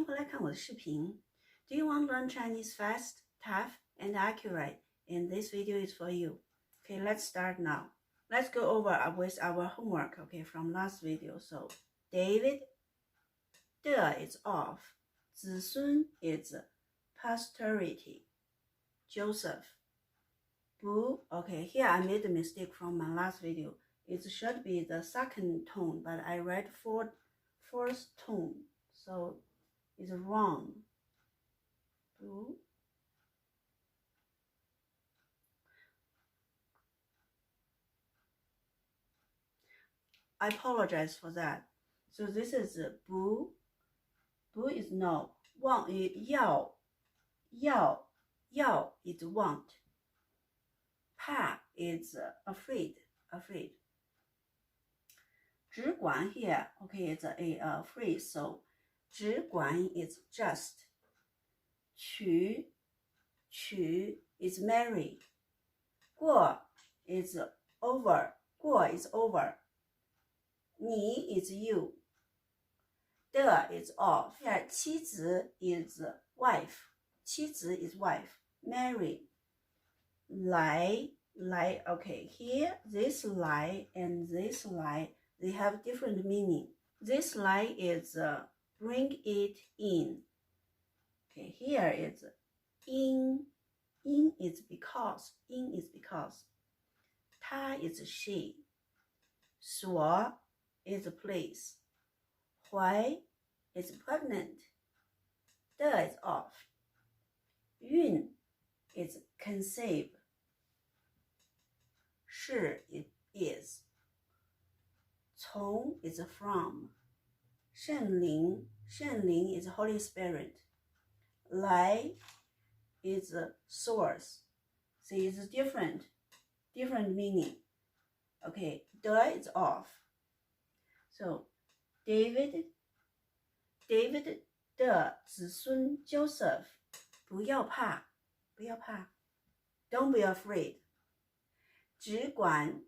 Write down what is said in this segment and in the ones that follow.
迎回来看我的视频。Do you want to learn Chinese fast, tough, and accurate? And this video is for you. Okay, let's start now. Let's go over with our homework, okay, from last video. So, David, 的 is off. 子孙 is posterity. Joseph, boo. Okay, here I made a mistake from my last video. It should be the second tone, but I read fourth tone, so it's wrong. Boo. I apologize for that. So this is boo. Boo is no. Want is 要 is want. Pa is afraid. 只管 here, okay, it's a phrase, so 只管 is just. 娶 is marry. 过 is over. 过 is over. 你 is you. 的 is off. Here, 妻子 is wife. 妻子 is wife. Marry. 来 okay, here, this 来 and this 来, they have different meaning. This 来is bring it in. Okay, here is in. In is because. 她 is she. 所 is a place. 怀 is pregnant. 的 is off. 孕 is conceive. 是 it is. 从 is from. 圣灵 is Holy Spirit. 来 is source. See, it's different meaning. Okay, 的 is off. So, David 的子孙 Joseph 不要怕 Don't be afraid. 只管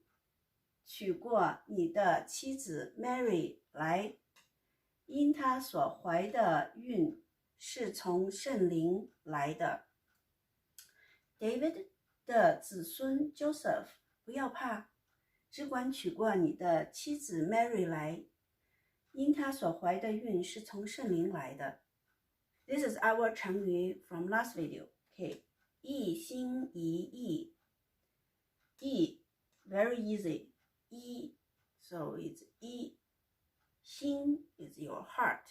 娶过你的妻子 Mary 来，因她所怀的孕是从圣灵来的。David 的子孙 Joseph 不要怕，只管娶过你的妻子 Mary 来，因她所怀的孕是从圣灵来的。This is our 成语 from last video. Okay, 一心一意。意 very easy. 一 so it's 一。心 is your heart.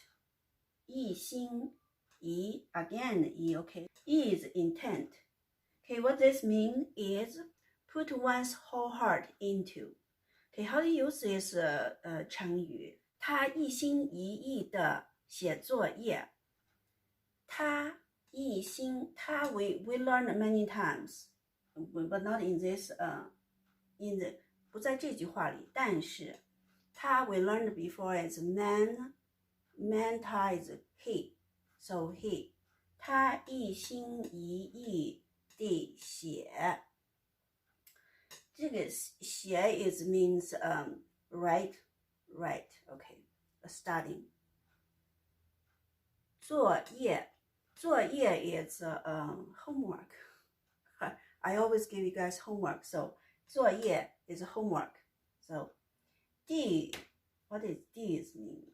一心一 again 一 okay. 意 is intent. Okay, what this means is put one's whole heart into. Okay, how to use this 成语？他一心一意的写作业。他一心，他 we learned many times, but not in this in the 不在这句话里。但是他 we learned before is man, 他 is he, so he. 他一心一意地写。这个写 is means write, okay, studying. 作业 is homework. I always give you guys homework, so 作业 is homework. So D, what is D's mean?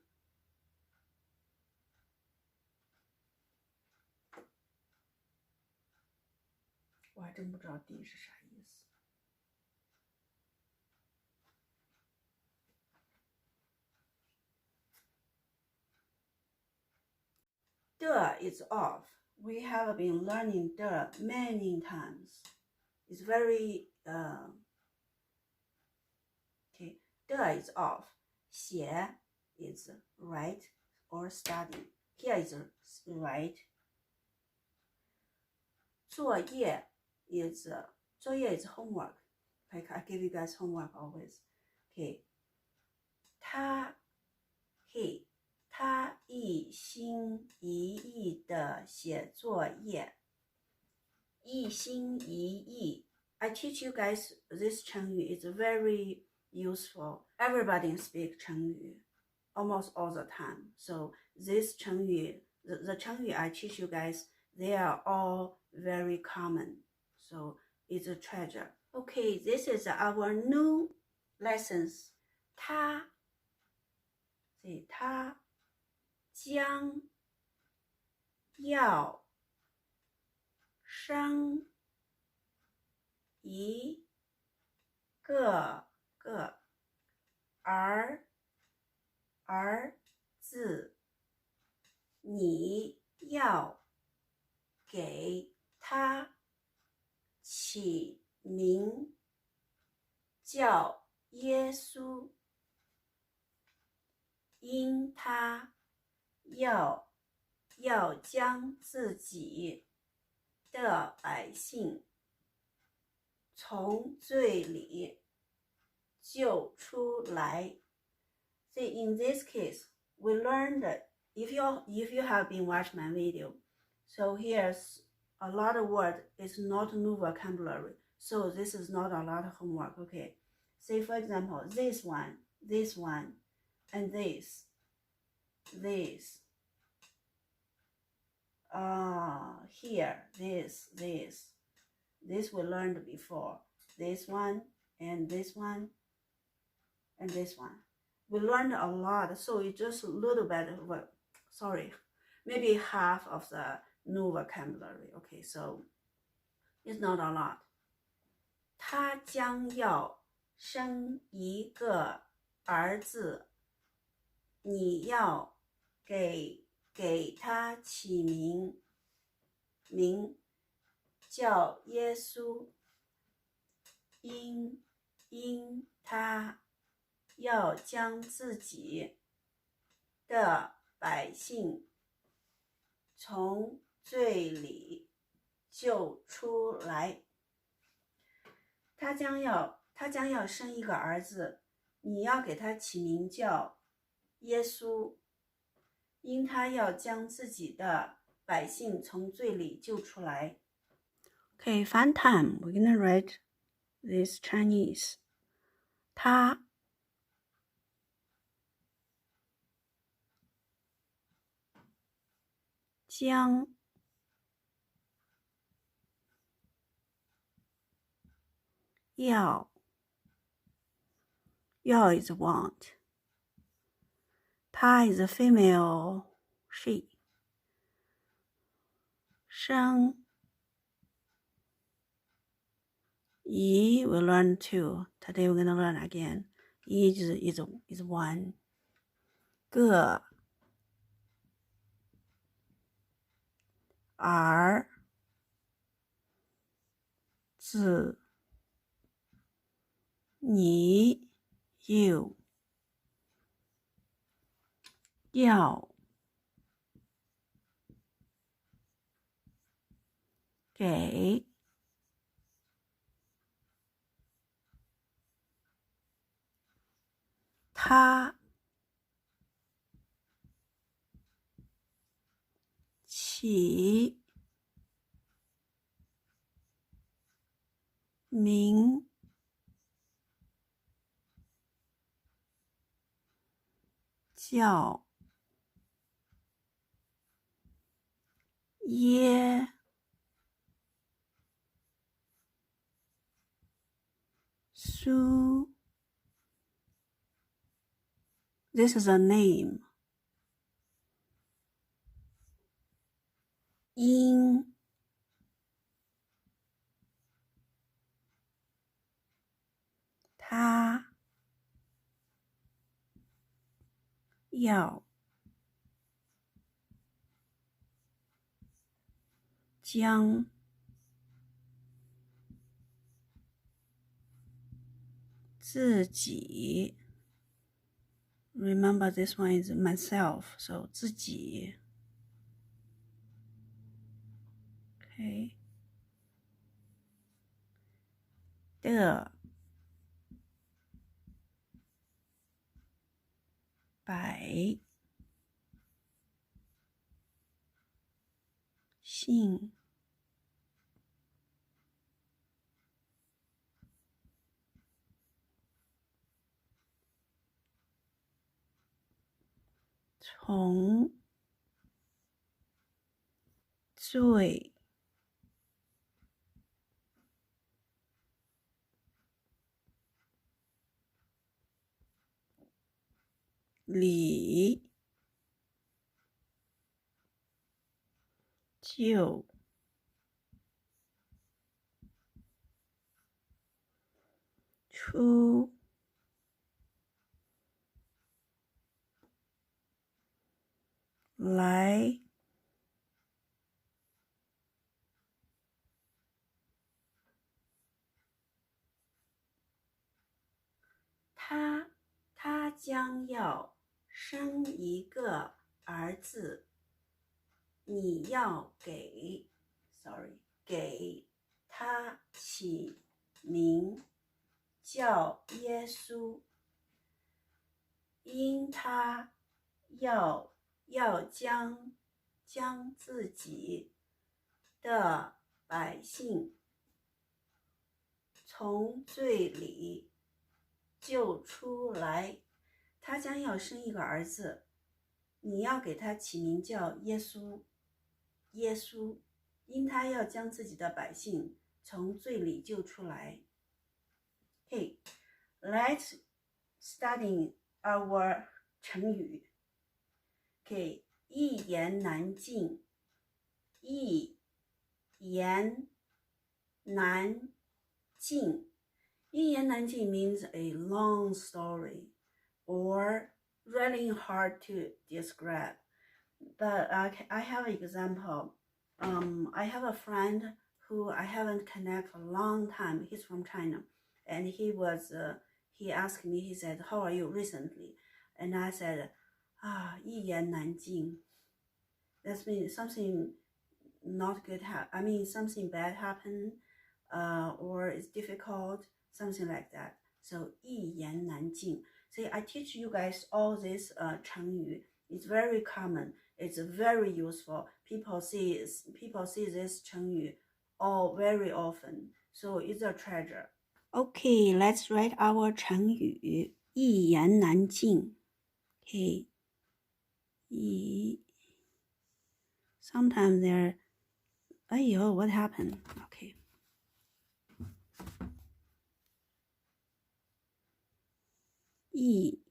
我还真不知道 D 是啥意思。的 is off. We have been learning 的 many times. It's very okay. 的 is off. 写 is write or study. Here is write. 作业 is homework. Okay, I give you guys homework always. Okay. 他 he. 他一心一意的写作业。一心一意。I teach you guys this 成语 is very useful. Everybody speak 成语 almost all the time. So this 成语 the 成语 I teach you guys, they are all very common. So it's a treasure. Okay, this is our new lessons. 他将要生一个儿子，你要给他起名叫耶稣，因他要将自己的百姓从罪里救出来。See, in this case, we learned that if you have been watching my video, so here's a lot of word is not new vocabulary. So this is not a lot of homework, okay? Say, for example, this one, and this. Here, this we learned before. This one, and this one, and this one. We learned a lot, so it's just a little bit of, maybe half of the new vocabulary. Okay, so it's not a lot. 他将要生一个儿子，你要给他起名叫耶稣，因他要将自己的百姓从罪里救出来。他将要生一个儿子，你要给他起名叫耶稣，因他要将自己的百姓从罪里救出来。Okay, fun time. We're gonna write this Chinese. 他将要 is want. 她 is a female, she. 生一 we learn two. Today we're gonna learn again. 一 is one. 个儿子，你 you 要给他起名叫耶稣。This is a name. 因他要将自己 Remember this one is myself, so 自己 Okay 的百姓从最里就出来他将要生一个儿子，你要给他起名叫耶稣，因他要将自己的百姓从罪里救出来。他将要生一个儿子，你要给他起名叫耶稣，因他要将自己的百姓从罪里救出来。Okay, let's study our 成语。Okay, 一言难尽，一言难尽。一言难尽 means a long story or really hard to describe. But I have an example. I have a friend who I haven't connected for a long time. He's from China, and he asked me. He said, "How are you recently?" And I said, 一言难尽. That means something not good something bad happened, or it's difficult, something like that. So 一言难尽. See, I teach you guys all this 成语. It's very common. It's very useful. People see this 成语 all very often. So it's a treasure. Okay, let's write our 成语. 一言难尽. Okay. Sometimes there. What happened? Okay. 一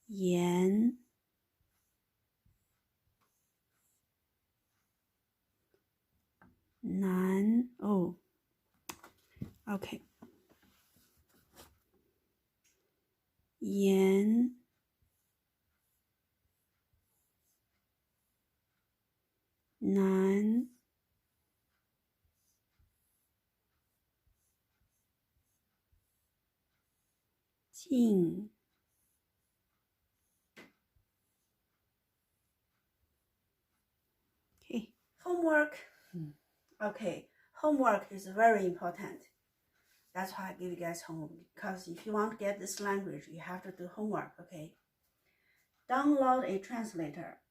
言难 okay. 言难尽。Okay, homework. Okay, homework is very important. That's why I give you guys homework, because if you want to get this language, you have to do homework, okay? Download a translator.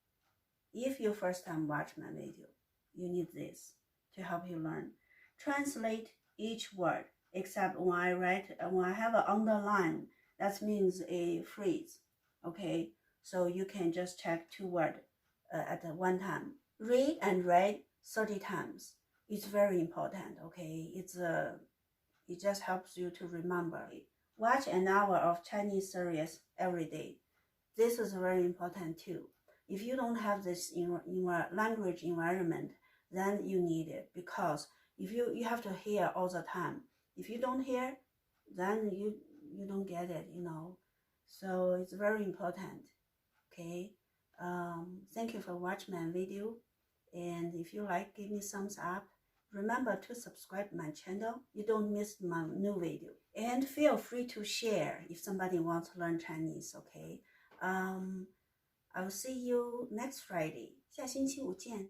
If you first time watch my video, you need this to help you learn. Translate each word, except when I have an underline, that means a phrase, okay? So you can just check 2 words at one time. Read and write 30 times. It's very important, okay? It just helps you to remember. Watch an hour of Chinese series every day. This is very important too. If you don't have this in language environment, then you need it, because if you have to hear all the time. If you don't hear, then you don't get it, So it's very important. Okay. Thank you for watching my video, and if you like, give me thumbs up. Remember to subscribe my channel. You don't miss my new video. And feel free to share if somebody wants to learn Chinese, okay? I will see you next Friday. 下星期五见。